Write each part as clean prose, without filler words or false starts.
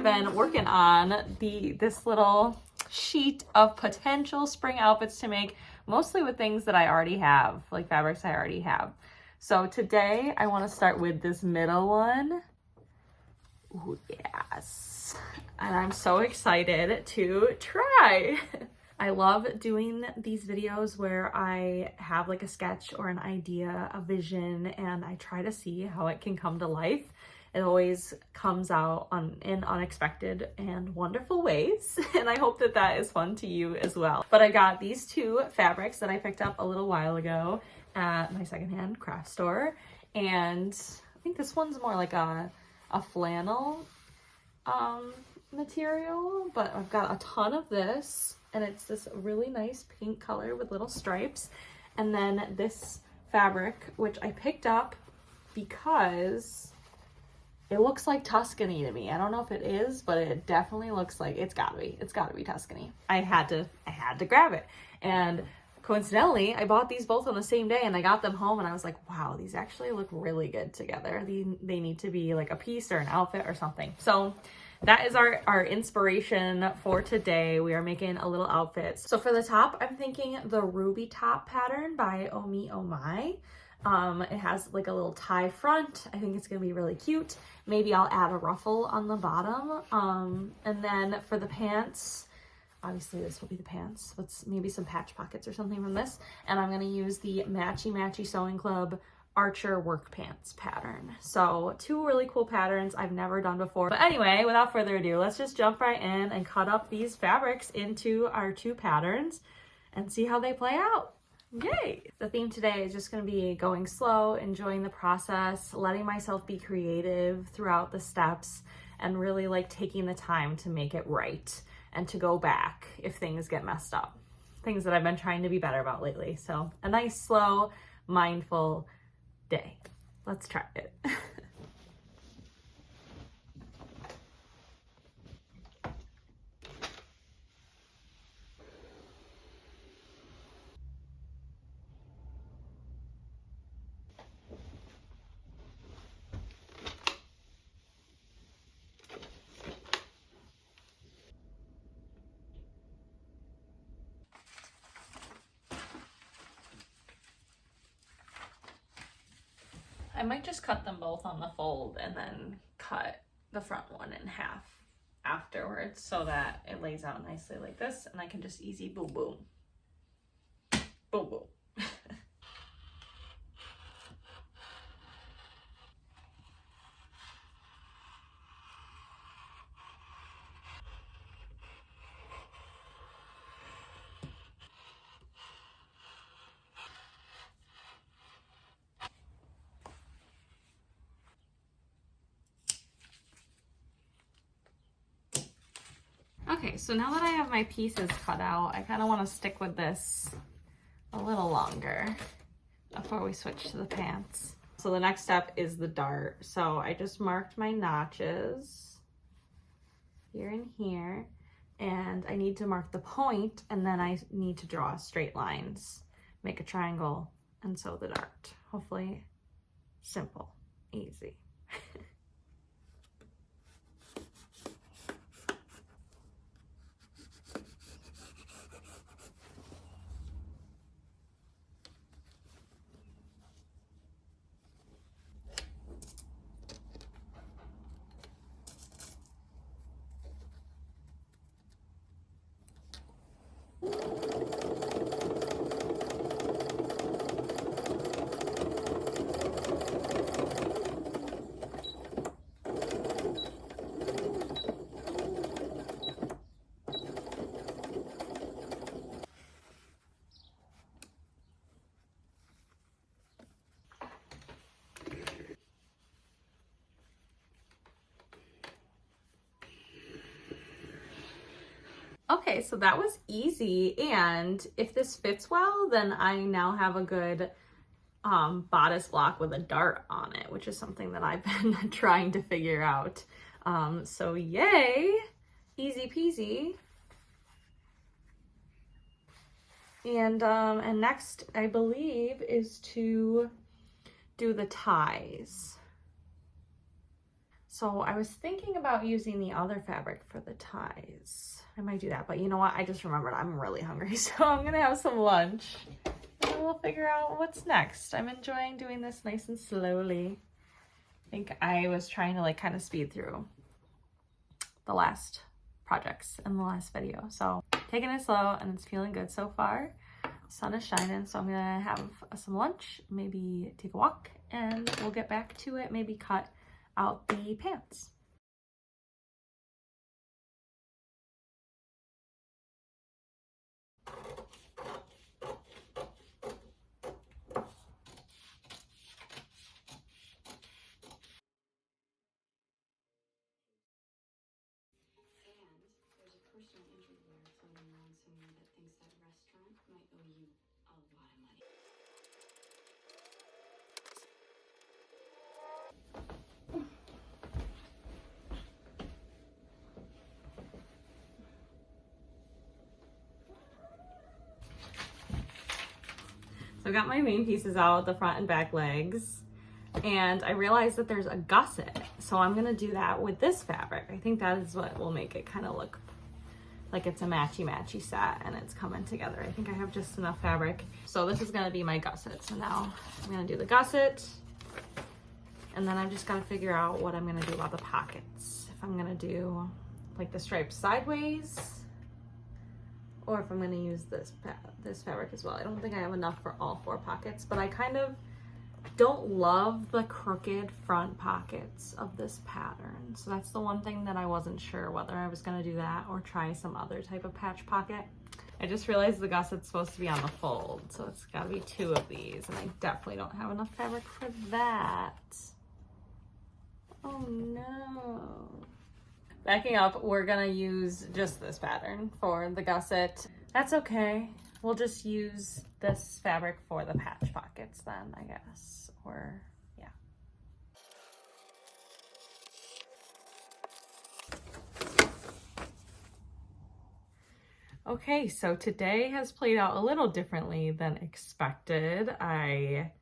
I've been working on this little sheet of potential spring outfits to make, mostly with things that I already have, like fabrics I already have. So today I want to start with this middle one. Ooh, yes. And I'm so excited to try. I love doing these videos where I have like a sketch or an idea, a vision, and I try to see how it can come to life. It always comes out in unexpected and wonderful ways, and I hope that that is fun to you as well. But I got these two fabrics that I picked up a little while ago at my secondhand craft store, and I think this one's more like a flannel material, but I've got a ton of this, and it's this really nice pink color with little stripes. And then this fabric, which I picked up because it looks like Tuscany to me. I don't know if it is, but it definitely looks like it's gotta be Tuscany. I had to grab it. And coincidentally, I bought these both on the same day, and I got them home and I was like, wow, these actually look really good together. They need to be like a piece or an outfit or something. So that is our inspiration for today. We are making a little outfit. So for the top, I'm thinking the Ruby Top pattern by Oh Me Oh My. It has like a little tie front. I think it's gonna be really cute. Maybe I'll add a ruffle on the bottom. And then for the pants, obviously this will be the pants. Let's maybe some patch pockets or something from this. And I'm gonna use the Matchy Matchy Sewing Club Archer work pants pattern. So two really cool patterns I've never done before. But anyway, without further ado, let's just jump right in and cut up these fabrics into our two patterns and see how they play out. Yay! The theme today is just going to be going slow, enjoying the process, letting myself be creative throughout the steps, and really like taking the time to make it right and to go back if things get messed up. Things that I've been trying to be better about lately. So a nice, slow, mindful day. Let's try it. I might just cut them both on the fold and then cut the front one in half afterwards so that it lays out nicely like this, and I can just easy boom boom. Boom boom. Okay, so now that I have my pieces cut out, I kind of want to stick with this a little longer before we switch to the pants. So the next step is the dart. So I just marked my notches here and here, and I need to mark the point, and then I need to draw straight lines, make a triangle, and sew the dart. Hopefully simple, easy. Okay, so that was easy, and if this fits well, then I now have a good bodice block with a dart on it, which is something that I've been trying to figure out. So yay, easy peasy. And next, I believe, is to do the ties. So I was thinking about using the other fabric for the ties. I might do that, but you know what? I just remembered I'm really hungry, so I'm gonna have some lunch and then we'll figure out what's next. I'm enjoying doing this nice and slowly. I think I was trying to like kind of speed through the last projects in the last video. So taking it slow and it's feeling good so far. The sun is shining, so I'm gonna have some lunch, maybe take a walk, and we'll get back to it, maybe cut out the pants. So I got my main pieces out, the front and back legs, and I realized that there's a gusset. So I'm gonna do that with this fabric. I think that is what will make it kind of look like it's a matchy set and it's coming together. I think I have just enough fabric. So this is gonna be my gusset. So now I'm gonna do the gusset, and then I've just gotta figure out what I'm gonna do about the pockets. If I'm gonna do like the stripes sideways, or if I'm going to use this fabric as well. I don't think I have enough for all 4 pockets, but I kind of don't love the crooked front pockets of this pattern. So that's the one thing that I wasn't sure whether I was going to do that or try some other type of patch pocket. I just realized the gusset's supposed to be on the fold, so it's got to be 2 of these, and I definitely don't have enough fabric for that. Oh no. Backing up, we're gonna use just this pattern for the gusset. That's okay. We'll just use this fabric for the patch pockets then, I guess. Or, yeah. Okay, so today has played out a little differently than expected. I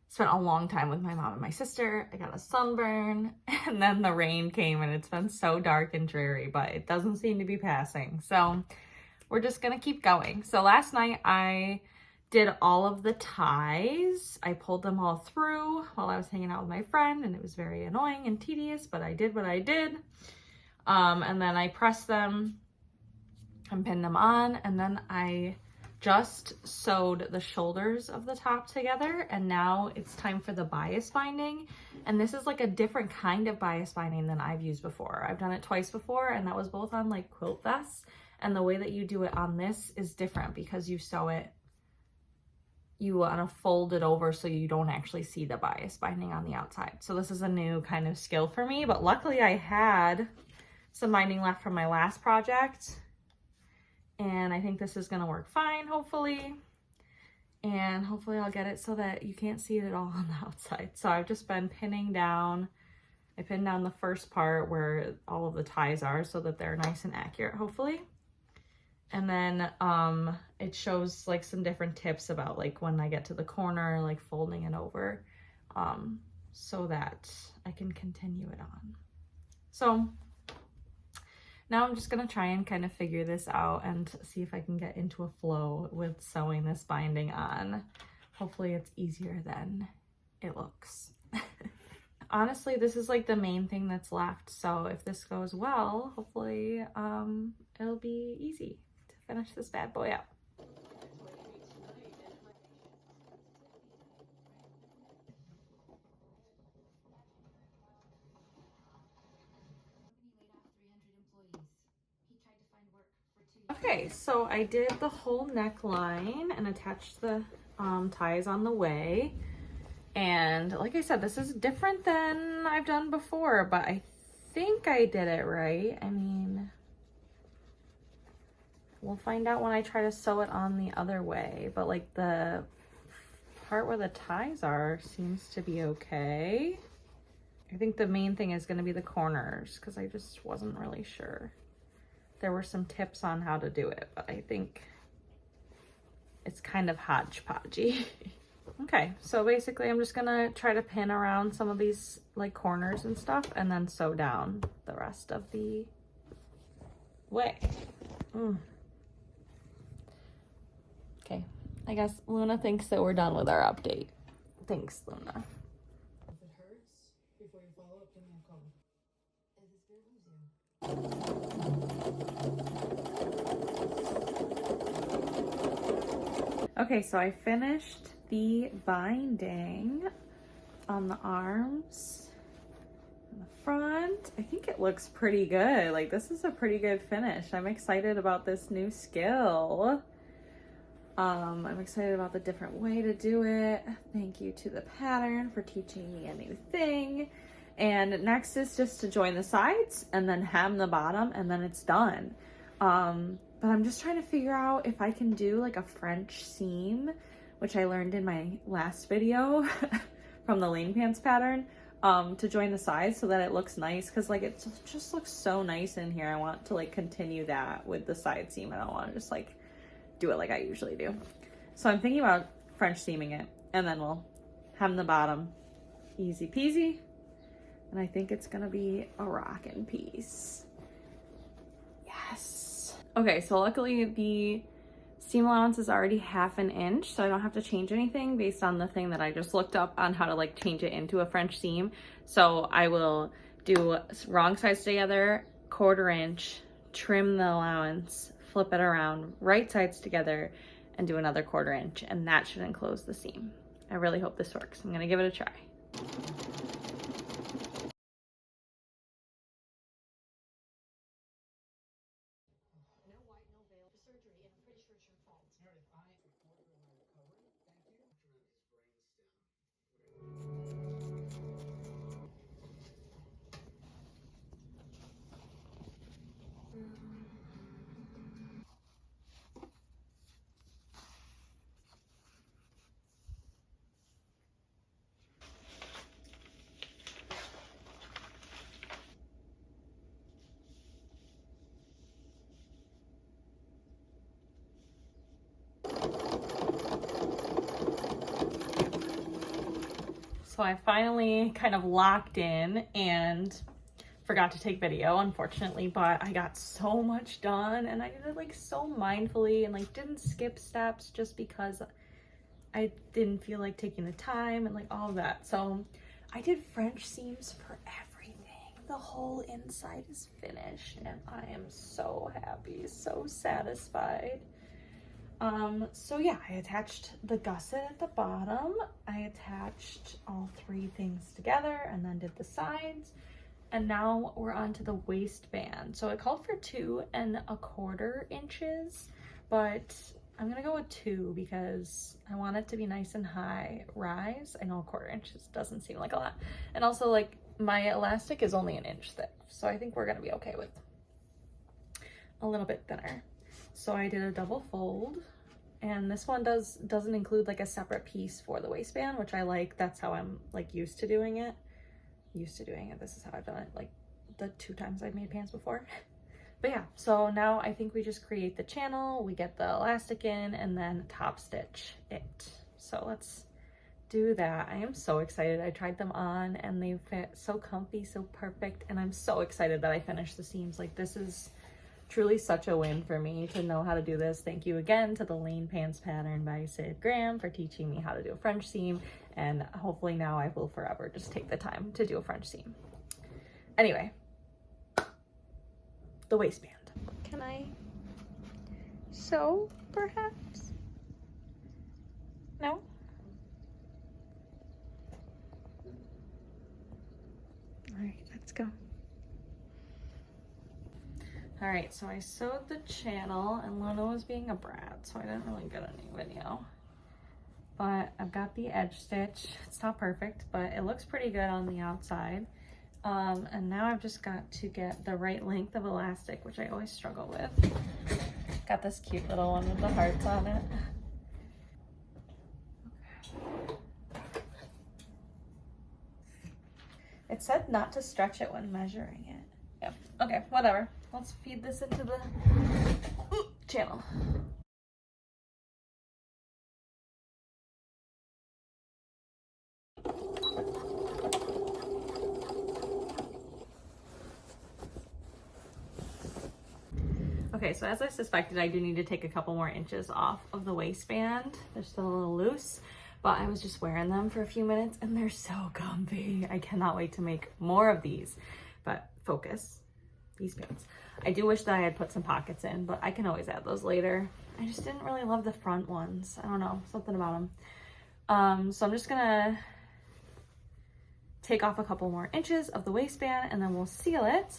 spent a long time with my mom and my sister. I got a sunburn, and then the rain came and it's been so dark and dreary, but it doesn't seem to be passing. So we're just gonna keep going. So last night I did all of the ties. I pulled them all through while I was hanging out with my friend, and it was very annoying and tedious, but I did what I did. And then I pressed them and pinned them on, and then I just sewed the shoulders of the top together, and now it's time for the bias binding. And this is like a different kind of bias binding than I've used before. I've done it twice before, and that was both on like quilt vests, and the way that you do it on this is different because you sew it, you want to fold it over so you don't actually see the bias binding on the outside. So this is a new kind of skill for me, but luckily I had some binding left from my last project, and I think this is gonna work fine, hopefully. And hopefully I'll get it so that you can't see it at all on the outside. So I've just been pinning down. I pinned down the first part where all of the ties are so that they're nice and accurate, hopefully. And then it shows like some different tips about like when I get to the corner, like folding it over, so that I can continue it on. So now I'm just gonna try and kind of figure this out and see if I can get into a flow with sewing this binding on. Hopefully it's easier than it looks. Honestly, this is like the main thing that's left. So if this goes well, hopefully it'll be easy to finish this bad boy up. Okay, so I did the whole neckline and attached the ties on the way. And like I said, this is different than I've done before, but I think I did it right. I mean, we'll find out when I try to sew it on the other way, but like the part where the ties are seems to be okay. I think the main thing is going to be the corners because I just wasn't really sure. There were some tips on how to do it, but I think it's kind of hodgepodgey. Okay, so basically I'm just gonna try to pin around some of these like corners and stuff and then sew down the rest of the way. Okay, I guess Luna thinks that we're done with our update. Thanks, Luna. If it hurts before you follow up, give me a call. Okay, so I finished the binding on the arms and the front. I think it looks pretty good. Like, this is a pretty good finish. I'm excited about this new skill. I'm excited about the different way to do it. Thank you to the pattern for teaching me a new thing. And next is just to join the sides and then hem the bottom, and then it's done. But I'm just trying to figure out if I can do like a French seam, which I learned in my last video from the lane pants pattern, to join the sides so that it looks nice, because like it just looks so nice in here. I want to like continue that with the side seam. I don't want to just like do it like I usually do. So I'm thinking about French seaming it, and then we'll hem the bottom. Easy peasy. And I think it's gonna be a rockin' piece. Yes. Okay, so luckily the seam allowance is already 1/2 inch, so I don't have to change anything based on the thing that I just looked up on how to like change it into a French seam. So I will do wrong sides together, 1/4 inch, trim the allowance, flip it around, right sides together, and do another 1/4 inch, and that should enclose the seam. I really hope this works. I'm gonna give it a try. So I finally kind of locked in and forgot to take video, unfortunately, but I got so much done, and I did it like so mindfully and like didn't skip steps just because I didn't feel like taking the time and like all of that. So I did French seams for everything. The whole inside is finished and I am so happy, so satisfied. So yeah, I attached the gusset at the bottom. I attached all 3 things together and then did the sides. And now we're on to the waistband. So it called for 2 1/4 inches, but I'm gonna go with 2 because I want it to be nice and high rise. I know 1/4 inches doesn't seem like a lot. And also like my elastic is only 1 inch thick. So I think we're gonna be okay with a little bit thinner. So I did a double fold, and this one doesn't include like a separate piece for the waistband, which I like. That's how I'm like used to doing it. This is how I've done it like the 2 times I've made pants before. But yeah, so now I think we just create the channel, we get the elastic in, and then top stitch it. So let's do that. I am so excited. I tried them on and they fit so comfy, so perfect, and I'm so excited that I finished the seams. Like, this is truly such a win for me to know how to do this. Thank you again to the Lane Pants Pattern by Sid Graham for teaching me how to do a French seam, and hopefully now I will forever just take the time to do a French seam. Anyway, the waistband. Can I sew perhaps? No? All right, let's go. All right, so I sewed the channel and Luna was being a brat, so I didn't really get any video. But I've got the edge stitch. It's not perfect, but it looks pretty good on the outside. And now I've just got to get the right length of elastic, which I always struggle with. Got this cute little one with the hearts on it. It said not to stretch it when measuring it. Yep, okay, whatever. Let's feed this into the channel. Okay, so as I suspected, I do need to take a couple more inches off of the waistband. They're still a little loose, but I was just wearing them for a few minutes and they're so comfy. I cannot wait to make more of these. But focus, these pants. I do wish that I had put some pockets in, but I can always add those later. I just didn't really love the front ones. I don't know, something about them. So I'm just gonna take off a couple more inches of the waistband and then we'll seal it.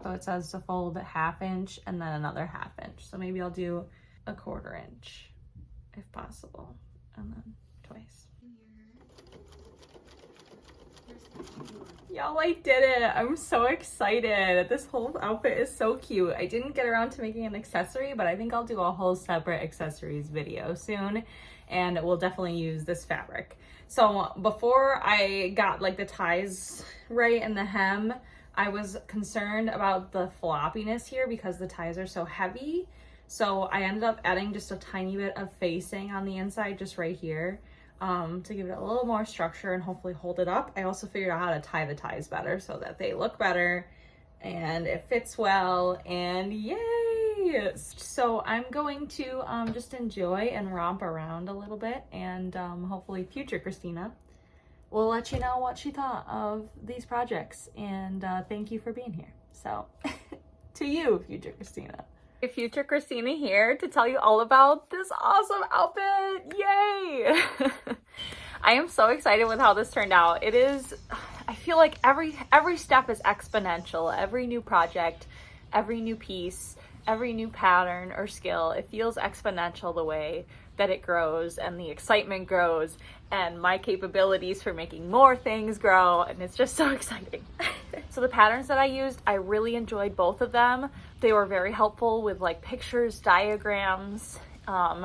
So it says to fold a 1/2 inch and then another 1/2 inch. So maybe I'll do a 1/4 inch if possible, and then twice. Y'all, I did it. I'm so excited. This whole outfit is so cute. I didn't get around to making an accessory, but I think I'll do a whole separate accessories video soon, and we'll definitely use this fabric. So before I got like the ties right and the hem, I was concerned about the floppiness here because the ties are so heavy. So I ended up adding just a tiny bit of facing on the inside, just right here, to give it a little more structure and hopefully hold it up. I also figured out how to tie the ties better so that they look better and it fits well, and yay! So I'm going to just enjoy and romp around a little bit, and hopefully future Christina will let you know what she thought of these projects, and thank you for being here. So to you, future Christina. Future Christina here to tell you all about this awesome outfit. Yay! I am so excited with how this turned out. It is, I feel like every step is exponential. Every new project, every new piece, every new pattern or skill, it feels exponential the way that it grows and the excitement grows and my capabilities for making more things grow, and it's just so exciting. So the patterns that I used, I really enjoyed both of them. They were very helpful with like pictures, diagrams,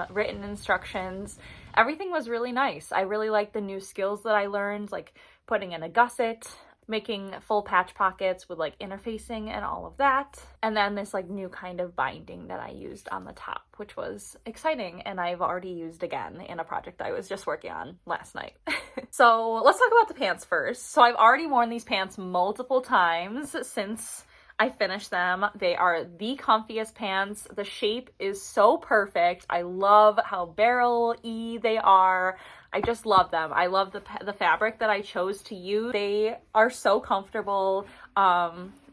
written instructions. Everything was really nice. I really liked the new skills that I learned, like putting in a gusset, making full patch pockets with like interfacing and all of that. And then this like new kind of binding that I used on the top, which was exciting and I've already used again in a project I was just working on last night. So let's talk about the pants first. So I've already worn these pants multiple times since I finished them. They are the comfiest pants. The shape is so perfect. I love how barrel-y they are. I just love them. I love the fabric that I chose to use. They are so comfortable.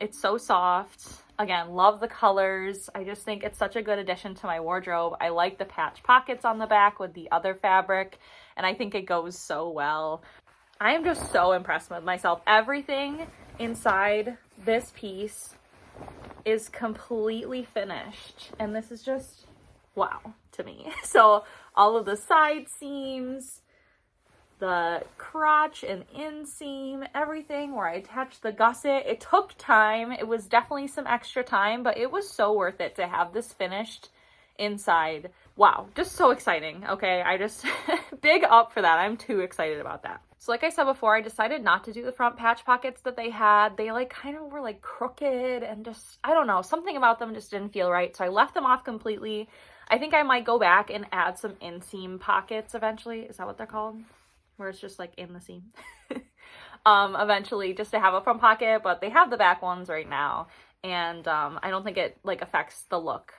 It's so soft. Again, love the colors. I just think it's such a good addition to my wardrobe. I like the patch pockets on the back with the other fabric, and I think it goes so well. I am just so impressed with myself. Everything inside this piece is completely finished, and this is just wow to me. So all of the side seams, the crotch and inseam, everything where I attached the gusset, it took time. It was definitely some extra time, but it was so worth it to have this finished inside. Wow, just so exciting. Okay, I just big up for that. I'm too excited about that. So like I said before, I decided not to do the front patch pockets that they had. They like kind of were like crooked and just, I don't know, something about them just didn't feel right. So I left them off completely. I think I might go back and add some inseam pockets eventually. Is that what they're called? Where it's just like in the seam. Eventually, just to have a front pocket, but they have the back ones right now. And I don't think it like affects the look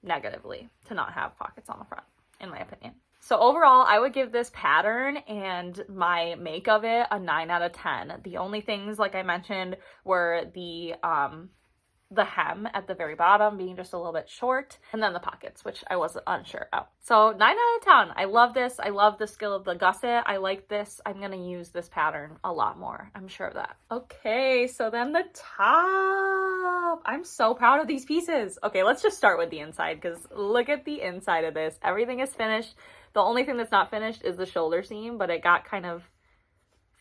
negatively to not have pockets on the front, in my opinion. So overall, I would give this pattern and my make of it a 9 out of 10. The only things, like I mentioned, were the hem at the very bottom being just a little bit short, and then the pockets, which I was unsure of. So 9 out of 10. I love this. I love the skill of the gusset. I like this. I'm going to use this pattern a lot more. I'm sure of that. Okay, so then the top. I'm so proud of these pieces. Okay, let's just start with the inside, because look at the inside of this. Everything is finished. The only thing that's not finished is the shoulder seam, but it got kind of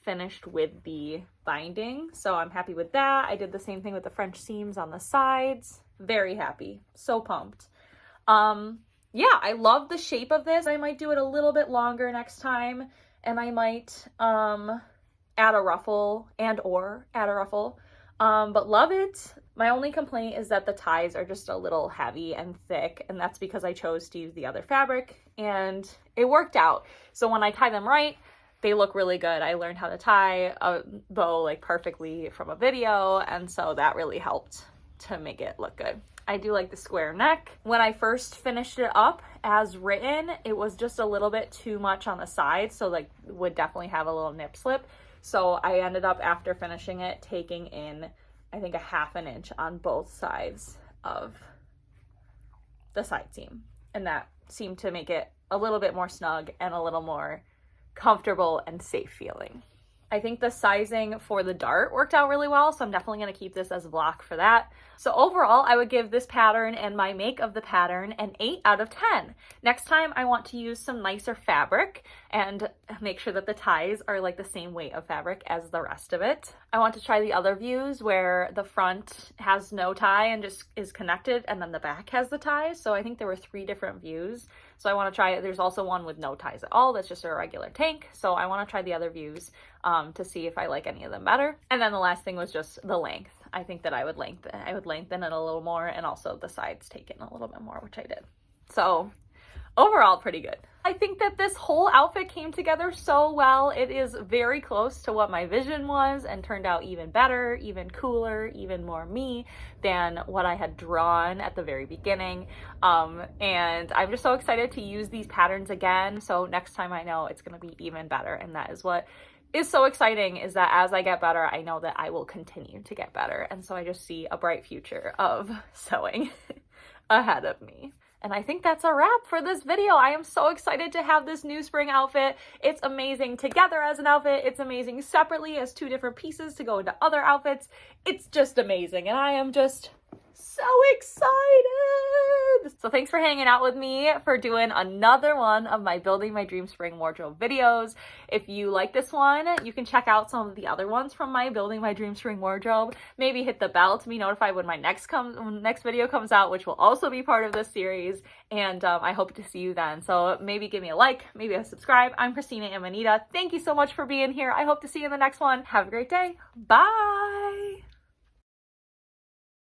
finished with the binding, so I'm happy with that. I did the same thing with the French seams on the sides. Very happy. So pumped. Yeah, I love the shape of this. I might do it a little bit longer next time, and I might add a ruffle and or add a ruffle But love it. My only complaint is that the ties are just a little heavy and thick, and that's because I chose to use the other fabric, and it worked out. So when I tie them right, they look really good. I learned how to tie a bow like perfectly from a video, and so that really helped to make it look good. I do like the square neck. When I first finished it up as written, it was just a little bit too much on the side, so like would definitely have a little nip slip. So I ended up, after finishing it, taking in, I think, a 1/2 inch on both sides of the side seam. And that seemed to make it a little bit more snug and a little more comfortable and safe feeling. I think the sizing for the dart worked out really well, so I'm definitely going to keep this as a block for that. So overall, I would give this pattern and my make of the pattern an 8 out of 10. Next time, I want to use some nicer fabric and make sure that the ties are like the same weight of fabric as the rest of it. I want to try the other views where the front has no tie and just is connected, and then the back has the ties. So I think there were 3 different views. So I want to try it. There's also one with no ties at all. That's just a regular tank. So I want to try the other views to see if I like any of them better. And then the last thing was just the length. I think that I would lengthen it a little more, and also the sides take in a little bit more, which I did. So overall, pretty good. I think that this whole outfit came together so well. It is very close to what my vision was and turned out even better, even cooler, even more me than what I had drawn at the very beginning. And I'm just so excited to use these patterns again. So next time I know it's going to be even better. And that is what is so exciting, is that as I get better, I know that I will continue to get better. And so I just see a bright future of sewing ahead of me. And I think that's a wrap for this video. I am so excited to have this new spring outfit. It's amazing together as an outfit. It's amazing separately as 2 different pieces to go into other outfits. It's just amazing. And I am just so excited. So thanks for hanging out with me for doing another one of my Building My Dream Spring Wardrobe videos. If you like this one, you can check out some of the other ones from my Building My Dream Spring Wardrobe. Maybe hit the bell to be notified when my next video comes out, which will also be part of this series. And I hope to see you then. So maybe give me a like, maybe a subscribe. I'm Christina and Manita. Thank you so much for being here. I hope to see you in the next one. Have a great day. Bye.